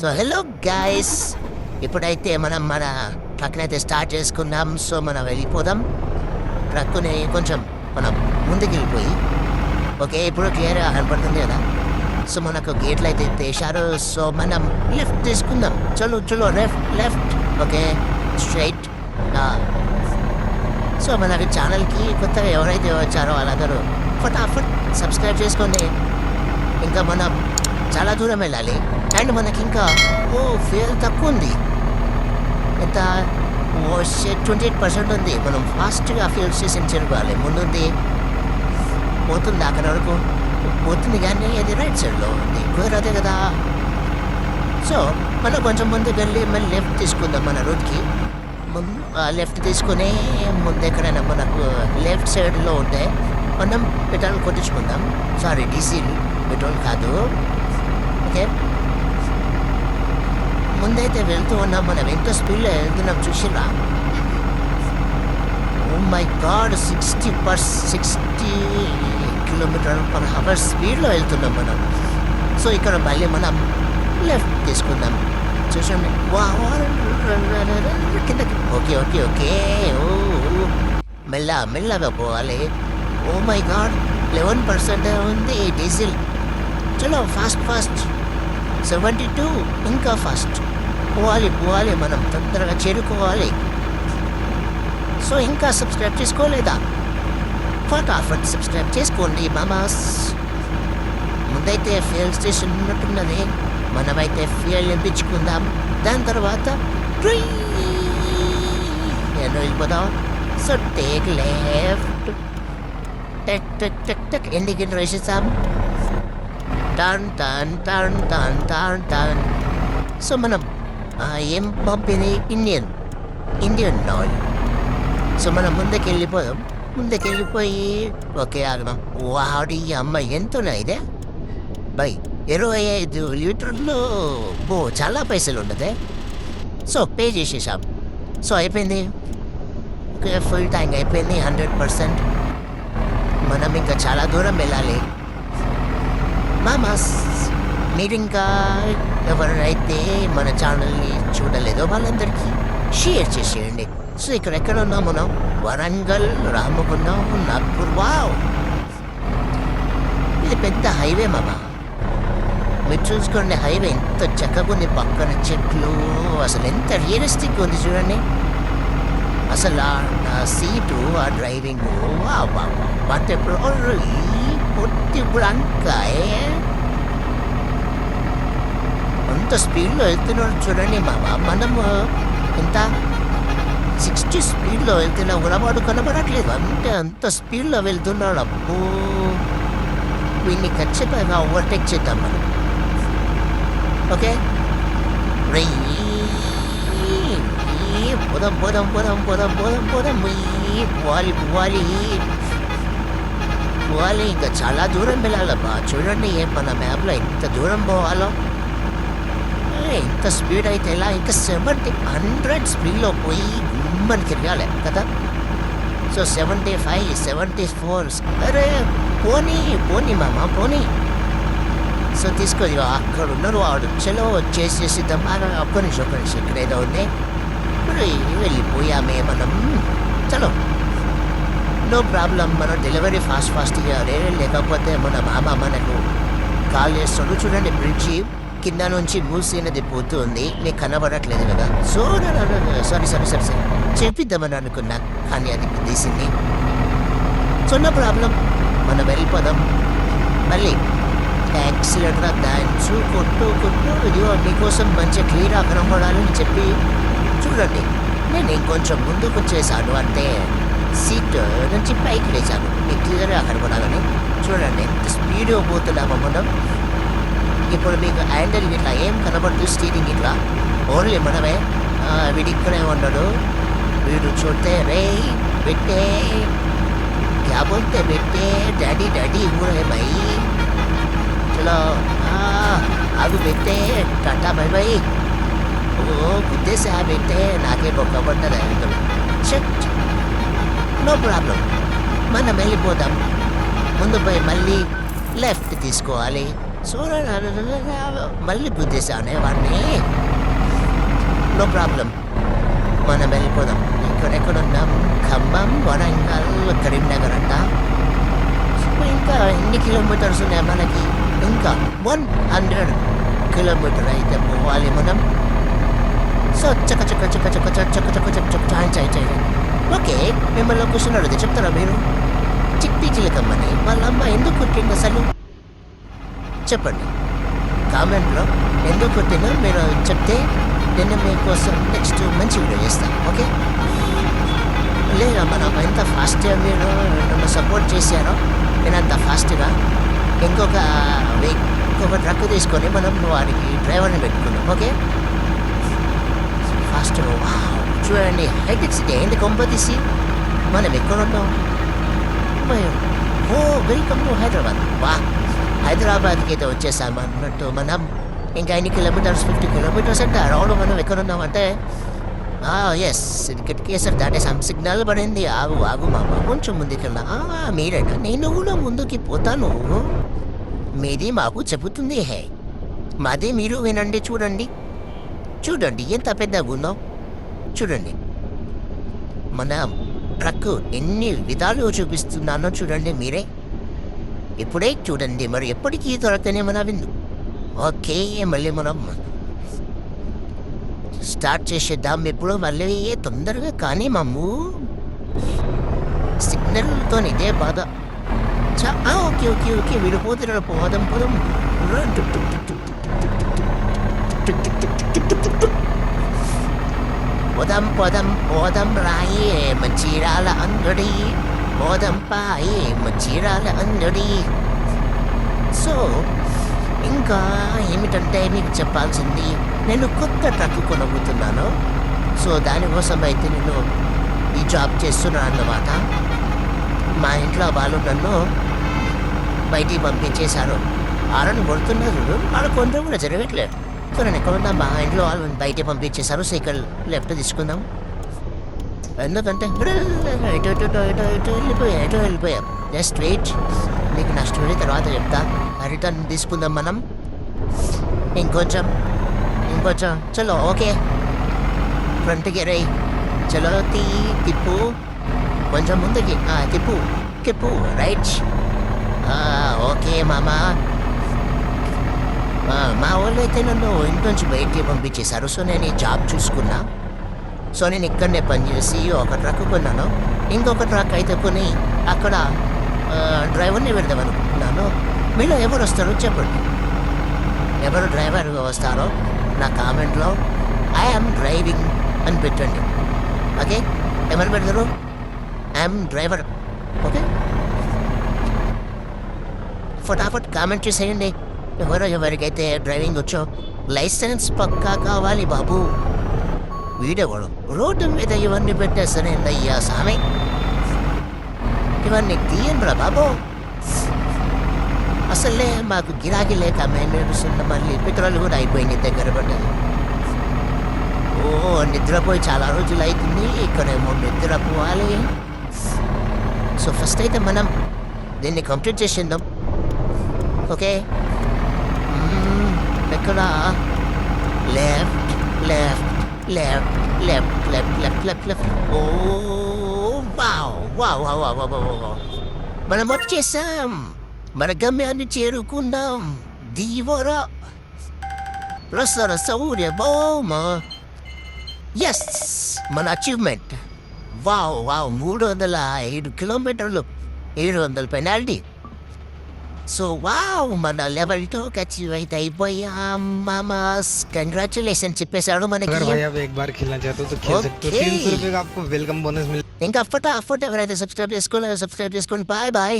So hello guys, ఇప్పుడైతే మనం మన ట్రక్నైతే స్టార్ట్ చేసుకుందాం. సో మనం వెళ్ళిపోదాం. ట్రక్కుని కొంచెం మనం ముందుకు వెళ్ళిపోయి, ఓకే ఇప్పుడు క్లియర్గా కనపడుతుంది కదా. సో మనకు గేట్లు అయితే తీశారు. సో మనం లెఫ్ట్ తీసుకుందాం. చలో చలో left left, okay straight. So మనకి ఛానల్కి కొత్తగా ఎవరైతే వచ్చారో వాళ్ళందరూ ఫటాఫట్ సబ్స్క్రైబ్ చేసుకోండి. ఇంకా మనం చాలా దూరం వెళ్ళాలి. అండ్ మనకి ఇంకా ఫ్యూయల్ తక్కువ ఉంది. ఎంత 28% ఉంది. మనం ఫాస్ట్గా ఫ్యూయల్ స్టేషన్ చేరుకోవాలి. ముందుంది పోతుంది, అక్కడ వరకు పోతుంది, కానీ అది రైట్ సైడ్లో ఉంది. కుదరదే కదా. సో మనం కొంచెం ముందుకు వెళ్ళి మళ్ళీ లెఫ్ట్ తీసుకుందాం. మన రూట్కి లెఫ్ట్ తీసుకుని ముందు ఎక్కడైనా మనకు లెఫ్ట్ సైడ్లో ఉంటే మనం పెట్రోల్ కొట్టించుకుందాం. సారీ, డీజిల్, పెట్రోల్ కాదు. ఓకే, ముందైతే వెళ్తూ ఉన్నాం. మనం ఎంత స్పీడ్లో వెళ్తున్నాం చూసిరా. ఓ మై గాడ్, 60 km/h స్పీడ్లో వెళ్తున్నాం మనం. సో ఇక్కడ మళ్ళీ మనం లెఫ్ట్ తీసుకుందాం. చూసండి, కిందకి. ఓకే ఓకే ఓకే, మెల్లగా పోవాలి. ఓ మై గాడ్, 11% ఉంది డీజిల్. చలో ఫాస్ట్ 72, ఇంకా ఫాస్ట్ పోవాలి. మనం తొందరగా చేరుకోవాలి. సో ఇంకా సబ్స్క్రైబ్ చేసుకోలేదా? ఫటాఫట్ సబ్స్క్రైబ్ చేసుకోండి మామాస్. ముందైతే ఫ్యూయల్ స్టేషన్ ఉన్నట్టున్నది. మనమైతే ఫ్యూయల్ నింపించుకుందాం. దాని తర్వాత నేను వెళ్ళిపోదాం. సో టేక్ లెఫ్ట్, టక్ ఇండికేటర్ వేసేసాం. టర్న్. సో మనం ఏం పంపింది? Indian oil. సో మనం ముందుకెళ్ళిపోయి ఓకే ఆగడం. వాడి అమ్మ ఎంతున్నా ఇదే బై 25 లీటర్లు. చాలా పైసలు ఉండదే. సో పే చేసేసాం. సో అయిపోయింది. ఓకే, ఫుల్ ట్యాంక్ అయిపోయింది 100%. మనం ఇంకా చాలా దూరం వెళ్ళాలి మామాస్. మీరు ఇంకా ఎవరైతే మన ఛానల్ని చూడలేదో వాళ్ళందరికీ షేర్ చేసేయండి. సో ఇక్కడ ఎక్కడ ఉన్నాం మనం? వరంగల్, రామగుండం, నాగ్పూర్. వావ్, ఇది పెద్ద హైవే మామా. మీరు చూసుకోండి, హైవే ఎంత చక్కగా ఉంది. పక్కన చెట్లు, అసలు ఎంత రియలిస్టిక్ ఉంది చూడండి. అసలు ఆ సీటు, ఆ డ్రైవింగ్, ఎప్పుడు పొట్టి బ్లాంకాయ్ అంత స్పీడ్లో వెళ్తున్నాడు చూడండి మామ. మనము ఎంత 60 స్పీడ్లో వెళ్తున్నా కూడా వాడు కనబడట్లేదు. అంటే అంత స్పీడ్లో వెళ్తున్నాడు. అబ్బో, వీడిని ఖచ్చితంగా ఓవర్టేక్ చేద్దాం మనం. ఓకే, పోదాం. పోవాలి. ఇంకా చాలా దూరం వెళ్ళాలబ్బా. చూడండి మన మ్యాప్లో ఎంత దూరం పోవాలో. ఎంత స్పీడ్ అయితే ఎలా? ఇంకా 100 స్పీడ్లో పోయి గుమ్మని తిరగాలి కదా. సో 75, 74. అరే పోనీ మామ, పోనీ. సో తీసుకో, అక్కడ ఉన్నారు వాడు. చలో వచ్చేసేసిద్దాం. ఒక్క నిమిషం ఇక్కడ ఏదో ఉంది. వెళ్ళిపోయామే మనం. చలో, నో ప్రాబ్లం. మనం డెలివరీ ఫాస్ట్గా లేకపోతే మన మామ మనకు కాల్ చేస్తాడు. చూడండి, బ్రిడ్జి కింద నుంచి మూసినది పోతుంది. నీకు కనబడట్లేదు కదా. సో సారీ చెప్పిద్దామని అనుకున్నా, కానీ అది తీసింది. సో నో ప్రాబ్లం, మనం వెళ్ళిపోదాం. మళ్ళీ యాక్సిలేటర్ దాంచు కొట్టు. ఇదిగో మీకోసం మంచిగా క్లియర్గా కనబడాలని చెప్పి చూడండి. నేను ఇంకొంచెం ముందుకు వచ్చేసాను, అంటే సీట్ నుంచి పైకి లేచాను. మీకు క్లియర్గా కనబడాలని. చూడండి ఎంత స్పీడ్గా పోతున్నామో మనం. ఇప్పుడు మీకు హ్యాండిల్ ఇట్లా ఏం కనబడుతుంది, స్టీరింగ్ ఇట్లా. ఓన్లీ మనమే. వీడు ఇక్కడే ఉన్నాడు. వీడు చూస్తే రే పెట్టే క్యా బోల్తే పెట్టే డాడీ ఊరే బై. చలో ఆగు పెట్టే, టాటా బై. గుద్దేసా పెట్టే, నాకే బొక్కబడ్డది. నో ప్రాబ్లం, మనం వెళ్ళిపోదాం. ముందు పోయి మళ్ళీ లెఫ్ట్ తీసుకోవాలి. సో మళ్ళీ గుద్దేశానే వాడిని. నో ప్రాబ్లం, మనం వెళ్ళిపోదాం. ఇక్కడెక్కడున్నాం? ఖమ్మం, వరంగల్, కరీంనగర్ అంట. ఇంకా ఎన్ని కిలోమీటర్స్ ఉన్నాయి మనకి? ఇంకా 100 కిలోమీటర్ అయితే పోవాలి మనం. సో చాయ్. ఓకే, మిమ్మల్ని క్వశ్చన్ అడిగితే చెప్తారా మీరు? చిట్టి చిలకమ్మని వాళ్ళ అమ్మ ఎందుకు కొట్టింది అసలు? చెప్పండి కామెంట్లో. ఎందుకు కొట్టిందో మీరు చెప్తే నేను మీకోసం నెక్స్ట్ మంచి వీడియో చేస్తాను. ఓకే, లేదా మనం ఎంత ఫాస్ట్గా మీరు నన్ను సపోర్ట్ చేశారో నేను అంత ఫాస్ట్గా ఇంకొక ట్రక్ తీసుకొని మనం వారికి డ్రైవర్ని పెట్టుకున్నాం. ఓకే, ఫాస్ట్గా. చూడండి, హైటెక్ సిటీ ఏంటి కొంపతీసి మనం ఎక్కడ ఉన్నాం? ఓ వెల్కమ్ టు హైదరాబాద్. వా, హైదరాబాద్కి అయితే వచ్చేసాం అన్నట్టు. మనం ఇంకా ఎన్ని కిలోమీటర్స్? 50 కిలోమీటర్స్ అంటే అరౌండ్ మనం ఎక్కడ ఉన్నామంటే ఎస్, కేసరి దాటేసాం. సిగ్నల్ పడింది. ఆగు మామ, కొంచెం ముందుకెళ్ళా. మీరేనా? నేను కూడా ముందుకి పోతాను. మీది మాకు చెబుతుంది హే, మాది మీరు వినండి. చూడండి ఎంత పెద్దగా ఉందో. చూడండి మన ట్రక్ ఎన్ని విధాలు చూపిస్తున్నానో చూడండి మీరే. ఇప్పుడే చూడండి, మరి ఎప్పటికీ దొరకనే మన విందు. ఓకే, మళ్ళీ మనం స్టార్ట్ చేసేద్దాం ఇప్పుడు. మళ్ళీ తొందరగా కానీ మమ్ము సిగ్నల్తో ఇదే బాధ. ఓకే విడిపోతున్నాడు. పోదాం. పోదాం రాయి మంచిరాల అంగడి. పోదాం పాయి మంచిరాల అంగడి. సో ఇంకా ఏమిటంటే మీకు చెప్పాల్సింది, నేను కొత్త ట్రక్ కొనబోతున్నాను. సో దానికోసం అయితే నేను ఈ జాబ్ చేస్తున్నాను అన్నమాట. మా ఇంట్లో వాళ్ళు నన్ను బయటికి పంపించేశారు. ఆరని కొడుతున్నారు, వాళ్ళు కొంచెం కూడా జరగట్లేదు. సో నేను ఎక్కడున్నా మా ఇంట్లో వాళ్ళు బయటికి పంపించేశారు. సో ఇక్కడ లెఫ్ట్ తీసుకుందాం. ఎందుకంటే ఎటో వెళ్ళిపోయాం. జస్ట్ వెయిట్, మీకు నా స్టోరీ తర్వాత చెప్తా. రిటర్న్ తీసుకుందాం మనం. ఇంకొంచెం చలో. ఓకే, ఫ్రంట్కి రై. చలో తిప్పు కొంచెం ముందుకి. తిప్పు రైట్. ఓకే మామా. మా వాళ్ళు అయితే నన్ను ఇంట్లోంచి బయటికి పంపించేశారు. సో నేను ఈ జాబ్ చూసుకున్నా. సో నేను ఇక్కడనే పనిచేసి ఒక ట్రక్ కొన్నాను. ఇంకొక ట్రక్ అయితే కొని అక్కడ డ్రైవర్ని పెడదాం అనుకుంటున్నాను. మీలో ఎవరు వస్తారో చెప్పండి. ఎవరు డ్రైవర్గా వస్తారో నా కామెంట్లో ఐఎమ్ డ్రైవింగ్ అని పెట్టండి. ఓకే, ఎవరు పెడతారు? I'm driver. ఓకే, ఫటాఫట్ కామెంట్ చేసేయండి. ఎవరికైతే డ్రైవింగ్ వచ్చో. లైసెన్స్ పక్కా కావాలి బాబు. వీడెవడు రోడ్డు మీద ఇవన్నీ పెట్టేస్తానేందయ్యా సామి. ఇవన్నీ తీయండిరా బాబు. అసలే మాకు గిరాకీ లేక మేము నడుస్తున్న. మళ్ళీ పెట్రోల్ కూడా అయిపోయింది, దగ్గర పడ్డది. నిద్రపోయి చాలా రోజులు అవుతుంది. ఇక్కడేమో నిద్రపోవాలి. సో ఫస్ట్ అయితే మనం దీన్ని కంప్లీట్ చేసిందాం. ఓకే, ఎక్కడ? లెఫ్ట్. ఓ మనం వచ్చేసాం. మన గమ్యాన్ని చేరుకుందాం. దీవరా రసర సౌర్య బొమ్మ. ఎస్, మన అచీవ్మెంట్. 305 కిలోమీటర్లు, 700 పెనాల్టీ. సో మన లెవెల్ 2 అచీవ్ అయితే అయిపోయాం మామాస్. కంగ్రాచులేషన్ చెప్పేశాడు మనకి. ఇంకా ఫటాఫట్ ఎవరైతే సబ్స్క్రైబ్ చేసుకోండి. బాయ్.